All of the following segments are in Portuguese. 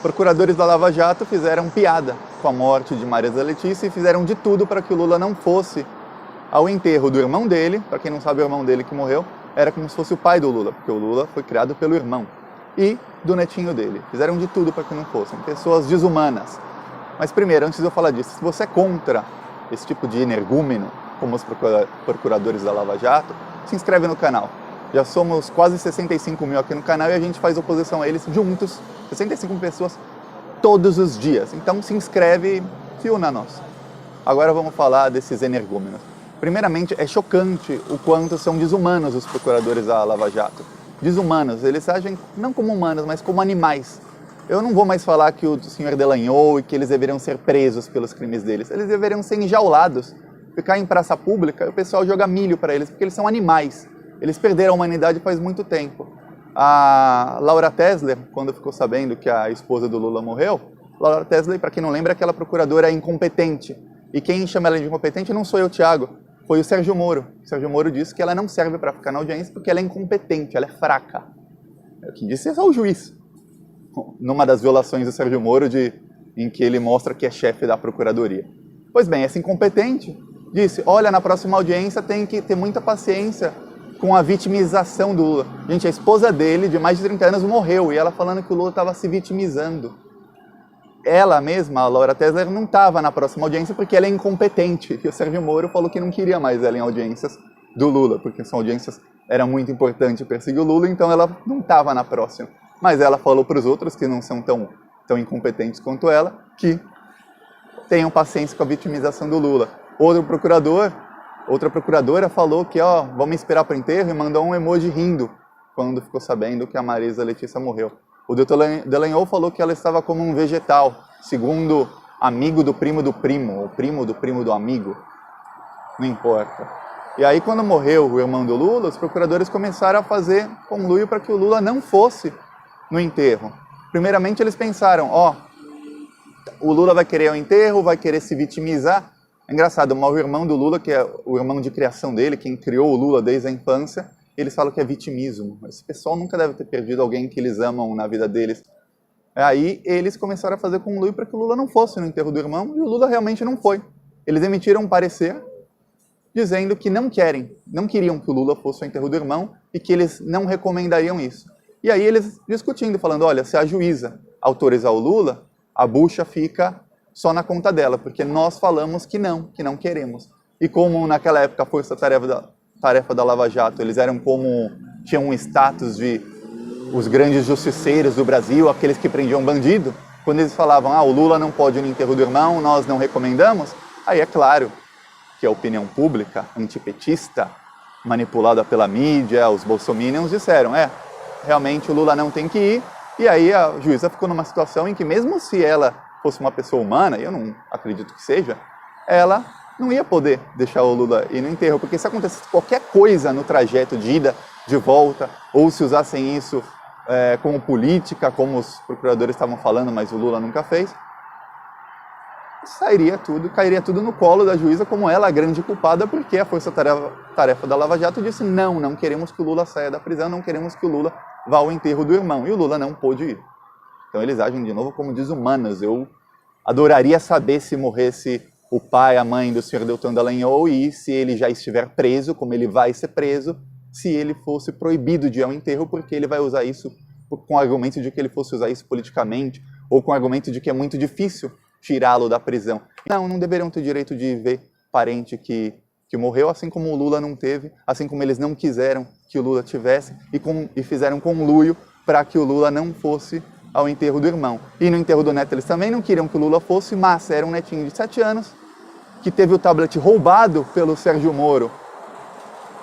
Procuradores da Lava Jato fizeram piada com a morte de Maria da Letícia e fizeram de tudo para que o Lula não fosse ao enterro do irmão dele. Para quem não sabe, o irmão dele que morreu era como se fosse o pai do Lula, porque o Lula foi criado pelo irmão, e do netinho dele. Fizeram de tudo para que não fossem. Pessoas desumanas. Mas primeiro, antes de eu falar disso, se você é contra esse tipo de energúmeno, como os procuradores da Lava Jato, se inscreve no canal. Já somos quase 65 mil aqui no canal e a gente faz oposição a eles juntos, 65 pessoas, todos os dias. Então se inscreve e se una a nós. Agora vamos falar desses energúmenos. Primeiramente, é chocante o quanto são desumanos os procuradores da Lava Jato. Desumanos, eles agem não como humanos, mas como animais. Eu não vou mais falar que o senhor Dallagnol e que eles deveriam ser presos pelos crimes deles. Eles deveriam ser enjaulados, ficar em praça pública e o pessoal joga milho para eles, porque eles são animais. Eles perderam a humanidade faz muito tempo. A Laura Tesler, quando ficou sabendo que a esposa do Lula morreu, Laura Tesler, para quem não lembra, é aquela procuradora incompetente. E quem chama ela de incompetente não sou eu, Thiago, foi o Sérgio Moro. O Sérgio Moro disse que ela não serve para ficar na audiência porque ela é incompetente, ela é fraca. Quem disse é só o juiz. Numa das violações do Sérgio Moro, em que ele mostra que é chefe da procuradoria. Pois bem, essa incompetente disse, olha, na próxima audiência tem que ter muita paciência com a vitimização do Lula. Gente, a esposa dele, de mais de 30 anos, morreu, e ela falando que o Lula estava se vitimizando. Ela mesma, a Laura Tesler, não estava na próxima audiência porque ela é incompetente, e o Sérgio Moro falou que não queria mais ela em audiências do Lula, porque são audiências, era muito importante perseguir o Lula, então ela não estava na próxima. Mas ela falou para os outros, que não são tão incompetentes quanto ela, que tenham paciência com a vitimização do Lula. Outra procuradora falou que, vamos esperar para o enterro, e mandou um emoji rindo, quando ficou sabendo que a Marisa Letícia morreu. O doutor Dallagnol falou que ela estava como um vegetal, segundo amigo do primo do primo, ou primo do amigo, não importa. E aí, quando morreu o irmão do Lula, os procuradores começaram a fazer conluio para que o Lula não fosse no enterro. Primeiramente, eles pensaram, o Lula vai querer o enterro, vai querer se vitimizar. É engraçado, mas o irmão do Lula, que é o irmão de criação dele, quem criou o Lula desde a infância, eles falam que é vitimismo. Esse pessoal nunca deve ter perdido alguém que eles amam na vida deles. Aí eles começaram a fazer conluio para que o Lula não fosse no enterro do irmão, e o Lula realmente não foi. Eles emitiram um parecer dizendo que não queriam que o Lula fosse ao enterro do irmão e que eles não recomendariam isso. E aí eles discutindo, falando, olha, se a juíza autorizar o Lula, a bucha fica só na conta dela, porque nós falamos que não queremos. E como naquela época a força-tarefa da Lava Jato, eles tinham um status de os grandes justiceiros do Brasil, aqueles que prendiam bandido, quando eles falavam, o Lula não pode ir no enterro do irmão, nós não recomendamos, aí é claro que a opinião pública, antipetista, manipulada pela mídia, os bolsominions, disseram, realmente o Lula não tem que ir, e aí a juíza ficou numa situação em que mesmo se ela fosse uma pessoa humana, e eu não acredito que seja, ela não ia poder deixar o Lula ir no enterro, porque se acontecesse qualquer coisa no trajeto de ida, de volta, ou se usassem isso como política, como os procuradores estavam falando, mas o Lula nunca fez, cairia tudo no colo da juíza como ela a grande culpada, porque a força-tarefa da Lava Jato disse não queremos que o Lula saia da prisão, não queremos que o Lula vá ao enterro do irmão, e o Lula não pôde ir. Então eles agem de novo como desumanos. Eu adoraria saber se morresse o pai, a mãe do senhor Deltan Dallagnol, e se ele já estiver preso, como ele vai ser preso, se ele fosse proibido de ir ao enterro, porque ele vai usar isso com o argumento de que ele fosse usar isso politicamente, ou com o argumento de que é muito difícil tirá-lo da prisão. Não deveriam ter direito de ver parente que morreu, assim como o Lula não teve, assim como eles não quiseram que o Lula tivesse, e fizeram conluio para que o Lula não fosse ao enterro do irmão. E no enterro do neto eles também não queriam que o Lula fosse, mas era um netinho de 7 anos, que teve o tablet roubado pelo Sérgio Moro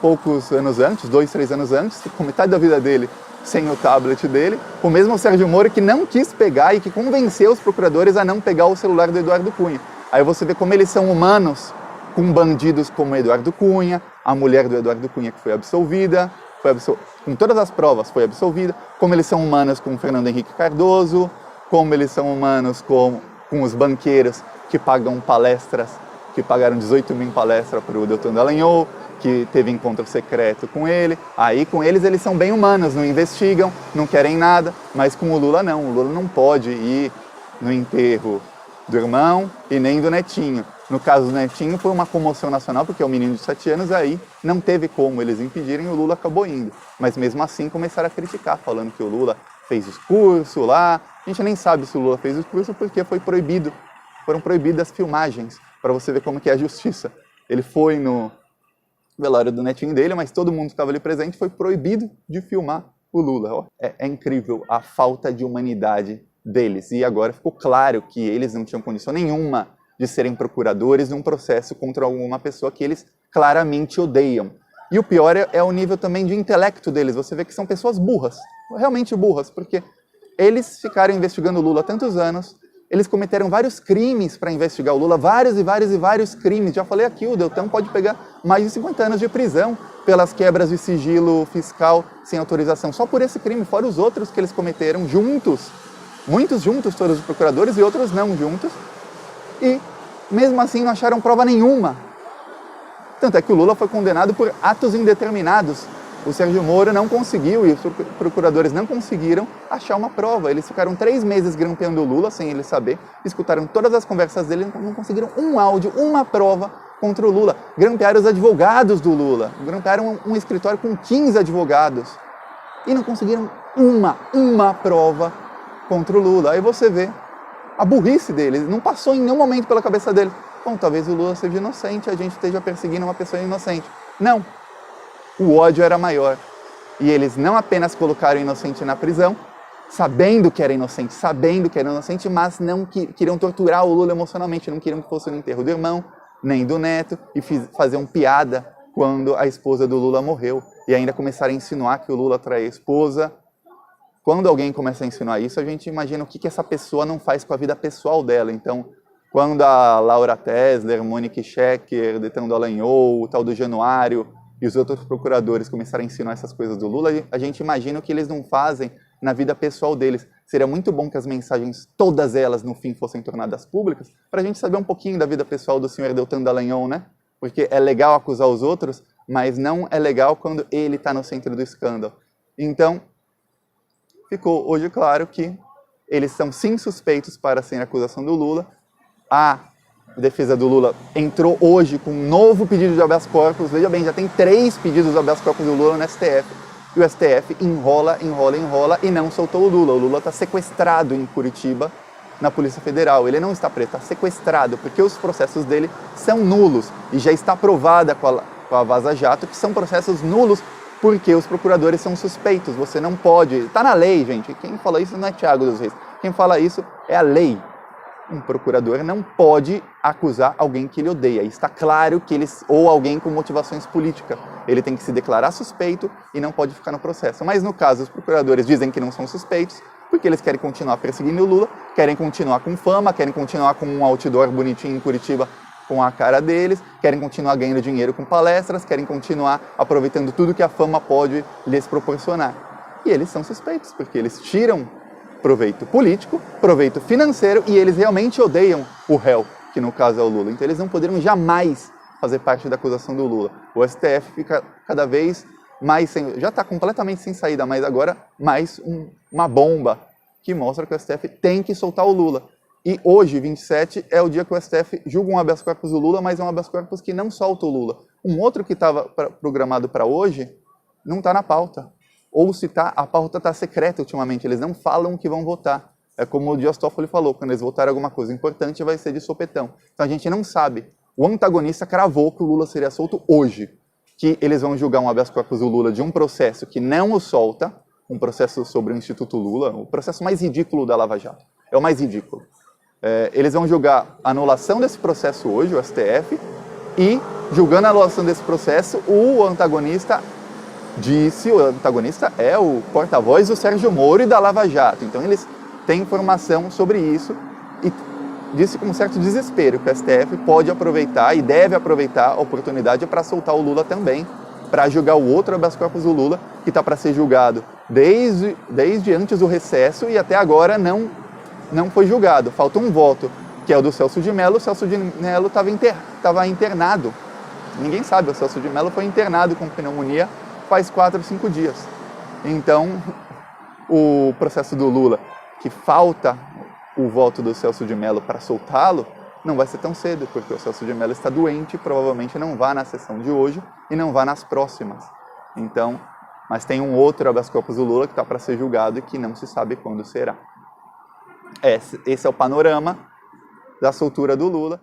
poucos anos antes, 2, 3 anos antes, com metade da vida dele sem o tablet dele, o mesmo Sérgio Moro que não quis pegar e que convenceu os procuradores a não pegar o celular do Eduardo Cunha. Aí você vê como eles são humanos com bandidos como Eduardo Cunha, a mulher do Eduardo Cunha que foi absolvida, com todas as provas foi absolvida, como eles são humanos com Fernando Henrique Cardoso, como eles são humanos com os banqueiros que pagam palestras, que pagaram 18 mil em palestra para o Deltan Dallagnol, que teve encontro secreto com ele. Aí com eles são bem humanos, não investigam, não querem nada, mas com o Lula não. O Lula não pode ir no enterro do irmão e nem do netinho. No caso do netinho foi uma comoção nacional, porque é um menino de 7 anos, aí não teve como eles impedirem, o Lula acabou indo. Mas mesmo assim começaram a criticar, falando que o Lula fez discurso lá. A gente nem sabe se o Lula fez discurso porque foi proibido. Foram proibidas as filmagens, para você ver como que é a justiça. Ele foi no velório do netinho dele, mas todo mundo que estava ali presente, foi proibido de filmar o Lula. É incrível a falta de humanidade deles. E agora ficou claro que eles não tinham condição nenhuma de serem procuradores num processo contra alguma pessoa que eles claramente odeiam. E o pior é o nível também de intelecto deles. Você vê que são pessoas burras, realmente burras, porque eles ficaram investigando o Lula há tantos anos, eles cometeram vários crimes para investigar o Lula, vários crimes. Já falei aqui, o Deltan pode pegar mais de 50 anos de prisão pelas quebras de sigilo fiscal sem autorização, só por esse crime, fora os outros que eles cometeram juntos, muitos juntos, todos os procuradores, e outros não juntos, e mesmo assim não acharam prova nenhuma. Tanto é que o Lula foi condenado por atos indeterminados. O Sérgio Moro não conseguiu, e os procuradores não conseguiram achar uma prova. Eles ficaram 3 meses grampeando o Lula, sem ele saber, escutaram todas as conversas dele, não conseguiram um áudio, uma prova contra o Lula. Grampearam os advogados do Lula, grampearam um escritório com 15 advogados, e não conseguiram uma prova contra o Lula. Aí você vê a burrice deles, não passou em nenhum momento pela cabeça deles. Bom, talvez o Lula seja inocente, a gente esteja perseguindo uma pessoa inocente. Não. O ódio era maior. E eles não apenas colocaram o inocente na prisão, sabendo que era inocente, mas não queriam torturar o Lula emocionalmente, não queriam que fosse no enterro do irmão, nem do neto, e faziam piada quando a esposa do Lula morreu. E ainda começaram a insinuar que o Lula traiu a esposa. Quando alguém começa a insinuar isso, a gente imagina o que essa pessoa não faz com a vida pessoal dela. Então, quando a Laura Tesler, Monique Schecker, Deltan Dallagnol, o tal do Januário e os outros procuradores começaram a insinuar essas coisas do Lula, a gente imagina o que eles não fazem na vida pessoal deles. Seria muito bom que as mensagens, todas elas, no fim, fossem tornadas públicas, para a gente saber um pouquinho da vida pessoal do senhor Deltan Dallagnol, né? Porque é legal acusar os outros, mas não é legal quando ele está no centro do escândalo. Então, ficou hoje claro que eles são sim suspeitos para ser acusação do Lula. A defesa do Lula entrou hoje com um novo pedido de habeas corpus. Veja bem, já tem 3 pedidos de habeas corpus do Lula no STF. E o STF enrola e não soltou o Lula. O Lula está sequestrado em Curitiba, na Polícia Federal. Ele não está preso, está sequestrado, porque os processos dele são nulos. E já está provada com a Vaza Jato que são processos nulos, porque os procuradores são suspeitos. Você não pode... Está na lei, gente. Quem fala isso não é Thiago dos Reis. Quem fala isso é a lei. Um procurador não pode acusar alguém que ele odeia. Está claro que ou alguém com motivações políticas. Ele tem que se declarar suspeito e não pode ficar no processo. Mas no caso, os procuradores dizem que não são suspeitos, porque eles querem continuar perseguindo o Lula, querem continuar com fama, querem continuar com um outdoor bonitinho em Curitiba com a cara deles, querem continuar ganhando dinheiro com palestras, querem continuar aproveitando tudo que a fama pode lhes proporcionar. E eles são suspeitos, porque eles tiram proveito político, proveito financeiro, e eles realmente odeiam o réu, que no caso é o Lula. Então eles não poderiam jamais fazer parte da acusação do Lula. O STF fica cada vez mais já está completamente sem saída, mas agora mais uma bomba que mostra que o STF tem que soltar o Lula. E hoje, 27, é o dia que o STF julga um habeas corpus do Lula, mas é um habeas corpus que não solta o Lula. Um outro que estava programado para hoje não está na pauta. Ou se está, a pauta está secreta ultimamente, eles não falam que vão votar. É como o Dias Toffoli falou, quando eles votarem alguma coisa importante vai ser de sopetão. Então a gente não sabe. O antagonista cravou que o Lula seria solto hoje, que eles vão julgar um habeas corpus do Lula de um processo que não o solta, um processo sobre o Instituto Lula, o processo mais ridículo da Lava Jato. É o mais ridículo. Eles vão julgar a anulação desse processo hoje, o STF, e julgando a anulação desse processo, o antagonista é o porta-voz do Sérgio Moro e da Lava Jato. Então eles têm informação sobre isso e disse com um certo desespero que o STF pode aproveitar e deve aproveitar a oportunidade para soltar o Lula também, para julgar o outro habeas corpus do Lula, que está para ser julgado desde antes do recesso e até agora não foi julgado. Falta um voto, que é o do Celso de Mello. O Celso de Mello estava internado Ninguém sabe, o Celso de Mello foi internado com pneumonia faz 4 ou 5 dias. Então, o processo do Lula, que falta o voto do Celso de Mello para soltá-lo, não vai ser tão cedo, porque o Celso de Mello está doente e provavelmente não vá na sessão de hoje e não vá nas próximas. Então, mas tem um outro habeas corpus do Lula que está para ser julgado e que não se sabe quando será. Esse é o panorama da soltura do Lula.